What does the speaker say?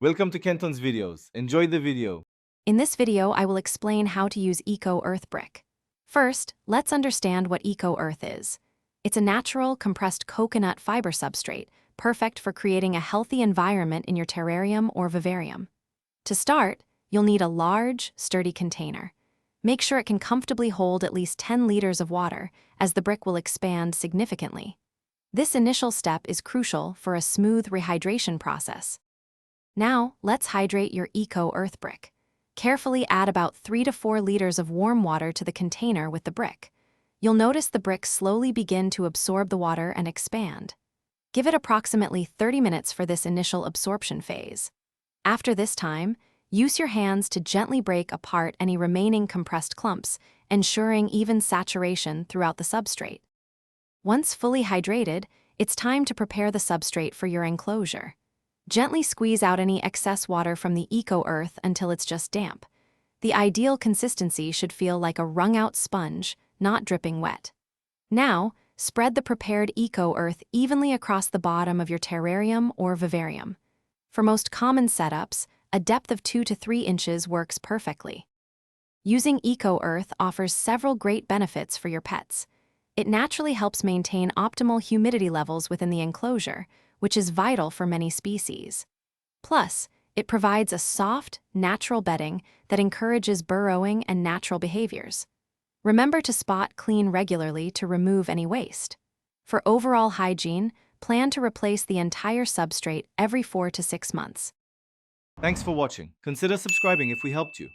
Welcome to Kenton's videos. Enjoy the video. In this video, I will explain how to use Eco Earth Brick. First, let's understand what Eco Earth is. It's a natural, compressed coconut fiber substrate, perfect for creating a healthy environment in your terrarium or vivarium. To start, you'll need a large, sturdy container. Make sure it can comfortably hold at least 10 liters of water, as the brick will expand significantly. This initial step is crucial for a smooth rehydration process. Now, let's hydrate your Eco Earth Brick. Carefully add about 3 to 4 liters of warm water to the container with the brick. You'll notice the brick slowly begin to absorb the water and expand. Give it approximately 30 minutes for this initial absorption phase. After this time, use your hands to gently break apart any remaining compressed clumps, ensuring even saturation throughout the substrate. Once fully hydrated, it's time to prepare the substrate for your enclosure. Gently squeeze out any excess water from the Eco Earth until it's just damp. The ideal consistency should feel like a wrung-out sponge, not dripping wet. Now, spread the prepared Eco Earth evenly across the bottom of your terrarium or vivarium. For most common setups, a depth of 2 to 3 inches works perfectly. Using Eco Earth offers several great benefits for your pets. It naturally helps maintain optimal humidity levels within the enclosure, which is vital for many species. Plus, it provides a soft, natural bedding that encourages burrowing and natural behaviors. Remember to spot clean regularly to remove any waste. For overall hygiene, plan to replace the entire substrate every 4 to 6 months. Thanks for watching. Consider subscribing if we helped you.